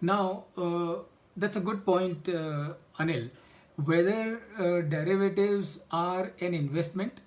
Now, that's a good point, Anil. Whether derivatives are an investment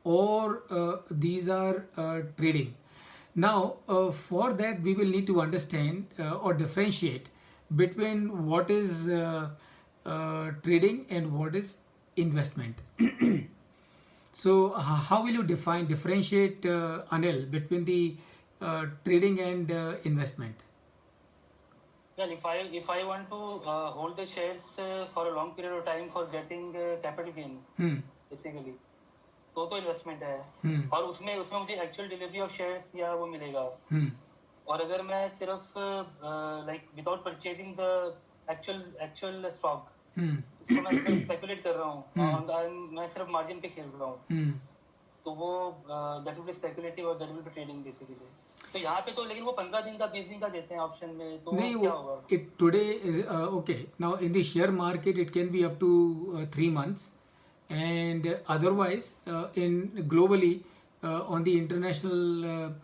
or these are trading. Now, for that, we will need to understand or differentiate between what is trading and what is investment. So, how will you differentiate, Anil, between the trading and investment? Well, if I want to hold the shares for a long period of time for getting capital gain, Hmm. Basically तो investment है। Hmm. और उसमें उसमें मुझे actual delivery of shares या वो मिलेगा। Hmm. और अगर मैं सिर्फ like without purchasing the actual actual stock, Hmm. उसको मैं सिर्फ स्पेकुलेट कर रहा हूँ, Hmm. और मैं सिर्फ मार्जिन पे खेल रहा हूँ, Hmm. तो वो दैट विल बी स्पेकुलेटिव और that will be trading basically. तो यहाँ पे तो लेकिन वो 15 दिन का 20 दिन का देते हैं ऑप्शन में, तो वो नहीं वो क्या होगा? it today is okay. Now in the share market it can be up to 3 months, and otherwise in globally on the international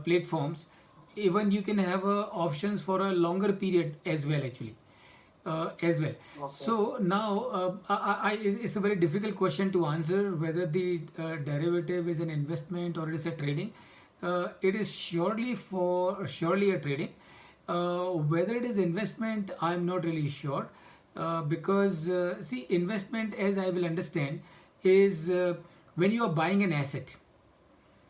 platforms, even you can have options for a longer period as well actually. As well. Okay. So now, it's a very difficult question to answer whether the derivative is an investment or it is a trading. It is surely a trading. Whether it is investment, I'm not really sure, because see, investment, as I will understand, is when you are buying an asset.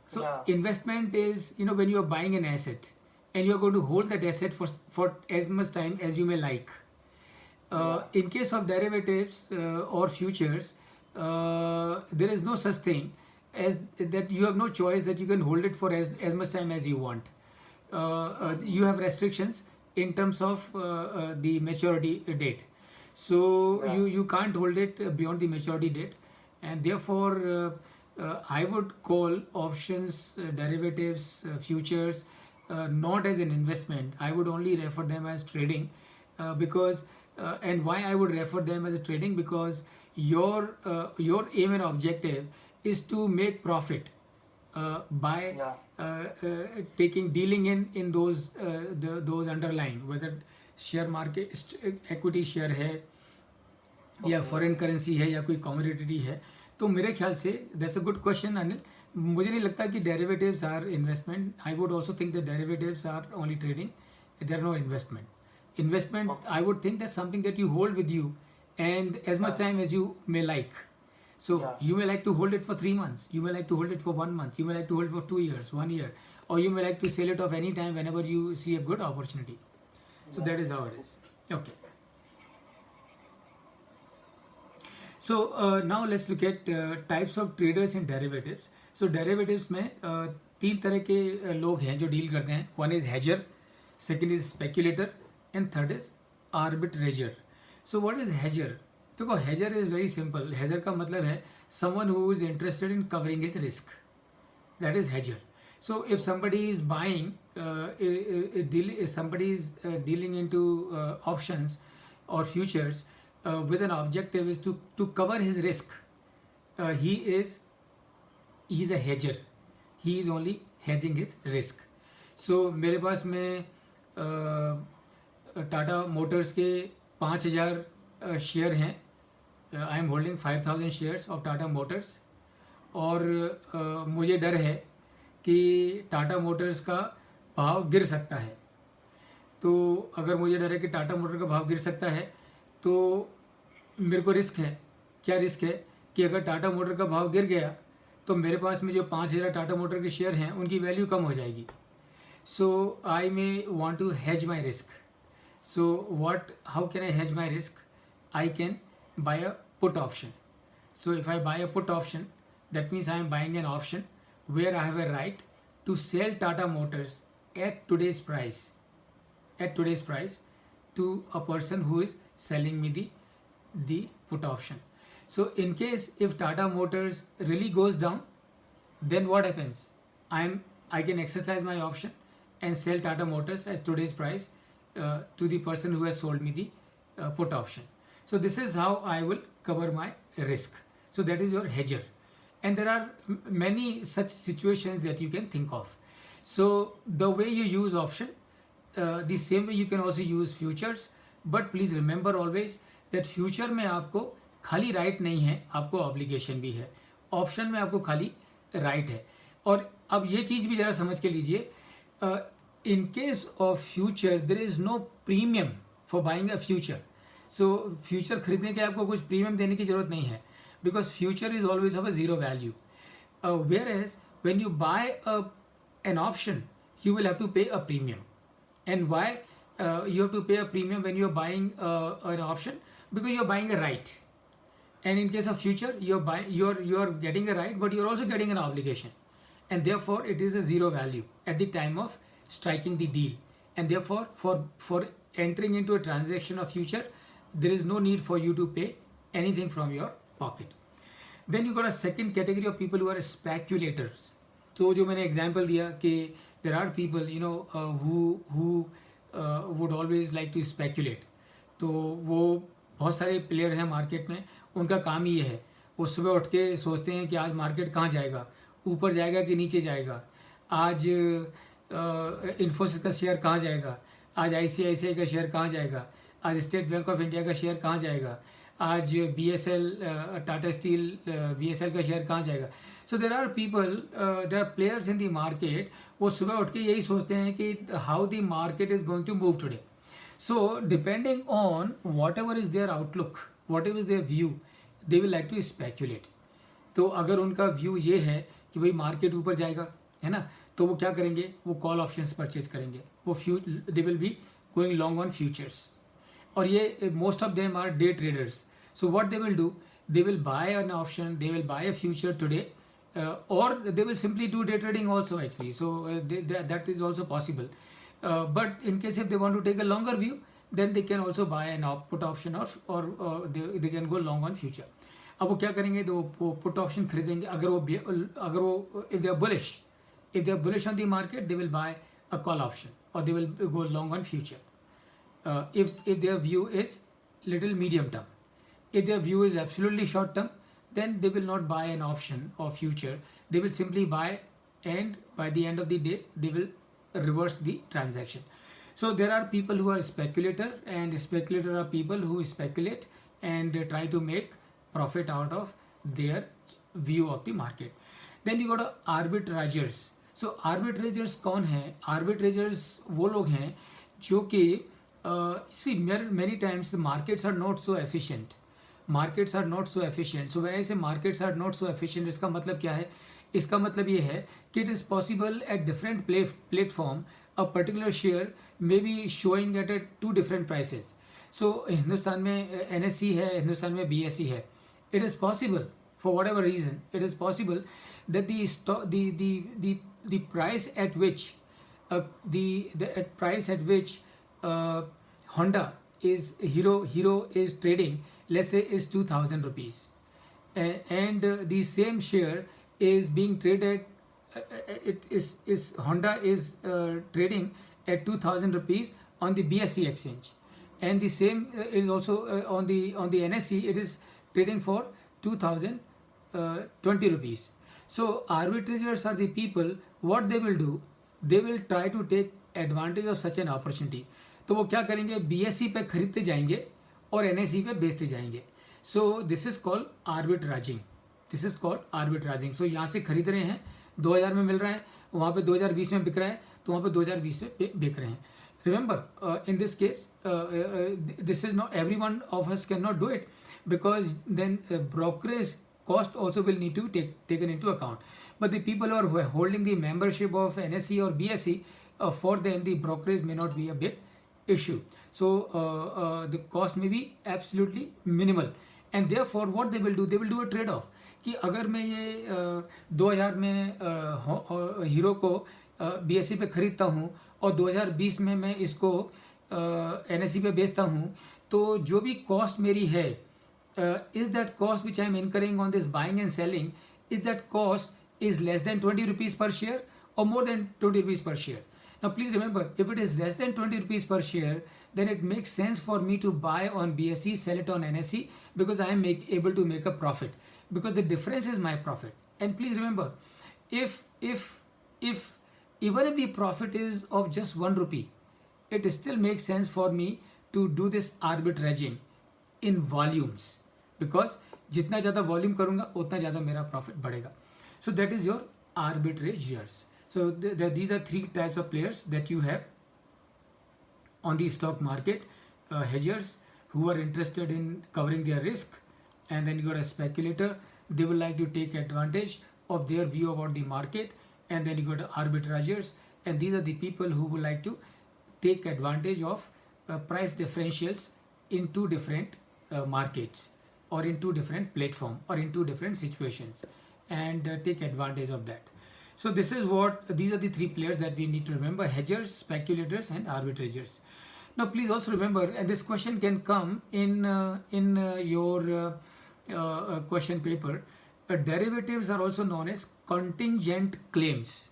So Yeah. investment is, when you are buying an asset and you are going to hold that asset for as much time as you may like. In case of derivatives or futures, there is no such thing as that. You have no choice that you can hold it for as much time as you want. You have restrictions in terms of the maturity date. So you can't hold it beyond the maturity date, and therefore I would call options, derivatives, futures not as an investment. I would only refer them as trading, because and why I would refer them as a trading, because your aim and objective is to make profit by taking dealing in those underlying, whether share market equity share है या foreign currency है या कोई commodity है। तो मेरे ख्याल से that's a good question Anil. मुझे नहीं लगता कि derivatives are investment. I would also think that derivatives are only trading, there are no investment. Investment I would think that something that you hold with you and as much time as you may like. So you may like to hold it for 3 months, you may like to hold it for 1 month, you may like to hold it for 2 years, 1 year, or you may like to sell it off any time whenever you see a good opportunity. So that is how it is. Okay. So now let's look at types of traders in derivatives. So derivatives में तीन तरह के लोग हैं जो deal करते हैं. One is hedger, second is speculator, and third is arbitrager. So what is hedger? देखो hedger is very simple. Hedger का मतलब है someone who is interested in covering his risk. That is hedger. So if somebody is buying, if somebody is dealing into options or futures with an objective is to cover his risk, he is a hedger. He is only hedging his risk. So मेरे पास में Tata Motors के 5,000 share हैं. I am holding 5,000 shares of Tata Motors. और मुझे डर है कि Tata Motors का भाव गिर सकता है. तो अगर मुझे डर है कि टाटा मोटर का भाव गिर सकता है, तो मेरे को रिस्क है. क्या रिस्क है कि अगर टाटा मोटर का भाव गिर गया तो मेरे पास में जो 5,000 टाटा मोटर के शेयर हैं उनकी वैल्यू कम हो जाएगी. So I may want to hedge my risk. So how can I hedge my risk? I can buy a put option. So if I buy a put option, that means I am buying an option where I have a right to sell Tata Motors at today's price to a person who is selling me the put option. So in case if Tata Motors really goes down, then what happens? I can exercise my option and sell Tata Motors at today's price to the person who has sold me the put option. So this is how I will cover my risk. So that is your hedger, and there are many such situations that you can think of. So the way you use option the same way you can also use futures, but please remember always that future में आपको खाली right नहीं है, आपको obligation भी है. Option में आपको खाली राइट है. और अब ये चीज़ भी ज़रा समझ के लीजिए, in case of future there is no premium for buying a future. So future खरीदने के आपको कुछ प्रीमियम देने की ज़रूरत नहीं है, because future is always of a zero value. Whereas when you buy an option, you will have to pay a premium. And why you have to pay a premium when you are buying an option? Because you are buying a right. And in case of future, you are getting a right, but you are also getting an obligation, and therefore it is a zero value at the time of striking the deal. And therefore, for entering into a transaction of future, there is no need for you to pay anything from your pocket. Then you got a second category of people who are speculators. तो जो मैंने example दिया कि there are people who would always like to speculate. तो वो बहुत सारे player हैं मार्केट में, उनका काम ही ये है. वो सुबह उठ के सोचते हैं कि आज मार्केट कहाँ जाएगा, ऊपर जाएगा कि नीचे जाएगा, आज इन्फोसिस का शेयर कहाँ जाएगा, आज ICICI का शेयर कहाँ जाएगा, आज स्टेट बैंक ऑफ इंडिया का शेयर कहाँ जाएगा, आज BSL टाटा स्टील BSL का शेयर कहाँ जाएगा. So there are players in the market. वो सुबह उठ के यही सोचते हैं कि how the market is going to move today. So depending on whatever is their outlook, whatever is their view, they will like to speculate. तो अगर उनका व्यू ये है कि भाई मार्केट ऊपर जाएगा, है ना, तो वो क्या करेंगे, वो कॉल ऑप्शंस परचेज करेंगे, वो they will be going long on futures. और ये most of them are day traders. So what they will do, they will buy an option, they will buy a future today, or they will simply do day trading also actually. So that is also possible. But in case if they want to take a longer view, then they can also buy an put option or they can go long on future. अब वो क्या करेंगे, तो वो put option खरीदेंगे. अगर वो if they are bullish on the market, they will buy a call option or they will go long on future. If their view is little medium term. If their view is absolutely short term, then they will not buy an option or future. They will simply buy, and by the end of the day they will reverse the transaction. So there are people who are speculator, and speculator are people who speculate and try to make profit out of their view of the market. Then you got arbitragers. So arbitragers कौन है? Arbitragers वो लोग हैं जो कि see many times the markets are not so efficient. Markets are not so efficient. So when I say markets are not so efficient, इसका मतलब क्या है? इसका मतलब ये है कि it is possible at different platform a particular share may be showing at two different prices. So Hindustan में NSE है, हिंदुस्तान में BSE है. It is possible, for whatever reason, it is possible that the price at which Honda is Hero is trading, let's say, is 2,000 rupees, and the same share is being traded. Honda is trading at 2,000 rupees on the BSE exchange, and the same is also on the NSE. It is trading for 2,020 rupees. So arbitragers are the people. What they will do, they will try to take advantage of such an opportunity. तो वो क्या करेंगे, BSE पे खरीदते जाएंगे और NSE पे बेचते जाएंगे. So this is called arbitraging. This is called arbitraging. So यहाँ से खरीद रहे हैं, 2000 में मिल रहा है, वहाँ पे 2020 में बिक रहा है, तो वहाँ पे 2020 में बिक रहे हैं. Remember, in this case, this is not, everyone of us cannot do it, because then brokerage cost also will need to taken into account. But the people who are holding the membership of NSE or BSE, for them the brokerage may not be a big issue. So the cost may be absolutely minimal, and therefore what they will do a trade off. कि अगर मैं ये 2000 में hero को BSE पे खरीदता हूँ और 2020 में मैं इसको NSE पे बेचता हूँ, तो जो भी कॉस्ट मेरी है, is that cost which I am incurring on this buying and selling, is that cost is less than 20 rupees per share or more than 20 rupees per share? Now please remember, if it is less than 20 rupees per share, then it makes sense for me to buy on BSE, sell it on NSE, because I am able to make a profit, because the difference is my profit. And please remember, if even if the profit is of just 1 rupee, it still makes sense for me to do this arbitraging in volumes, because जितना ज़्यादा volume करूँगा उतना ज़्यादा मेरा profit बढ़ेगा. So that is your arbitrageurs. So these are three types of players that you have on the stock market. Hedgers, who are interested in covering their risk, and then you got a speculator, they will like to take advantage of their view about the market, and then you got arbitrageurs, and these are the people who would like to take advantage of price differentials in two different markets, or in two different platforms, or in two different situations, and take advantage of that. So this is what, these are the three players that we need to remember: hedgers, speculators, and arbitrageurs. Now please also remember, and this question can come in your question paper, derivatives are also known as contingent claims,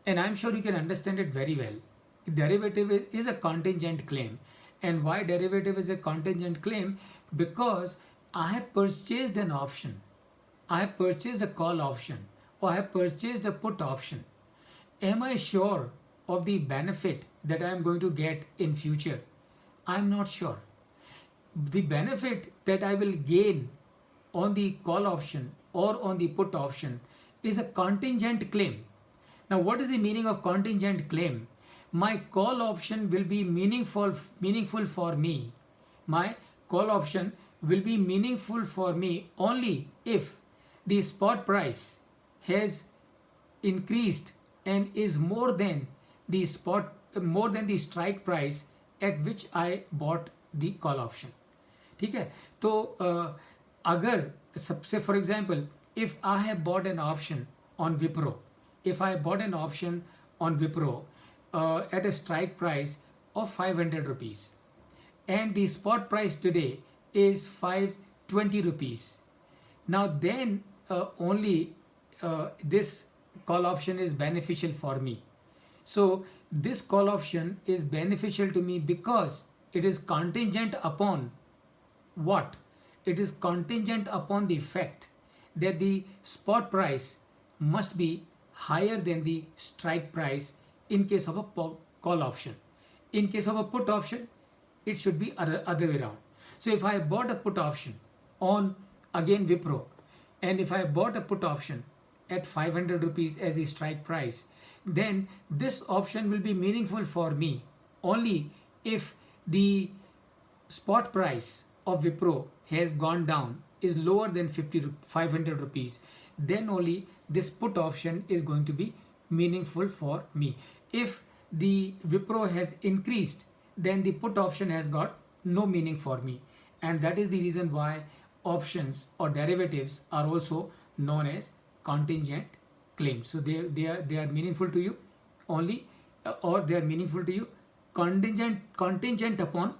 and I'm sure you can understand it very well. Derivative is a contingent claim. And why derivative is a contingent claim? Because I have purchased an option, I have purchased a call option, or I have purchased a put option. Am I sure of the benefit that I am going to get in future? I am not sure. The benefit that I will gain on the call option or on the put option is a contingent claim. Now, what is the meaning of contingent claim? My call option will be meaningful for me. My call option will be meaningful for me only if the spot price has increased and is more than the strike price at which I bought the call option. ठीक है, तो अगर सबसे, for example, if I have bought an option on Wipro, at a strike price of 500 rupees, and the spot price today is 520 rupees. Now then only this call option is beneficial for me. So this call option is beneficial to me because it is contingent upon what? It is contingent upon the fact that the spot price must be higher than the strike price in case of a call option. In case of a put option, it should be other way around. So if I bought a put option on, again, Wipro, and if I bought a put option at 500 rupees as the strike price, then this option will be meaningful for me only if the spot price of Wipro has gone down, is lower than 500 rupees, then only this put option is going to be meaningful for me. If the Wipro has increased, then the put option has got no meaning for me, and that is the reason why options or derivatives are also known as contingent claims. So they are meaningful to you only, or they are meaningful to you contingent upon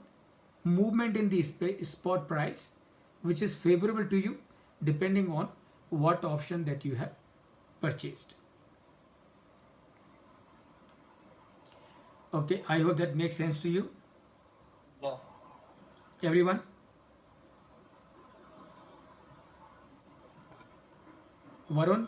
movement in the spot price, which is favorable to you depending on what option that you have purchased. Okay, I hope that makes sense to you. Yeah. Everyone? Varun?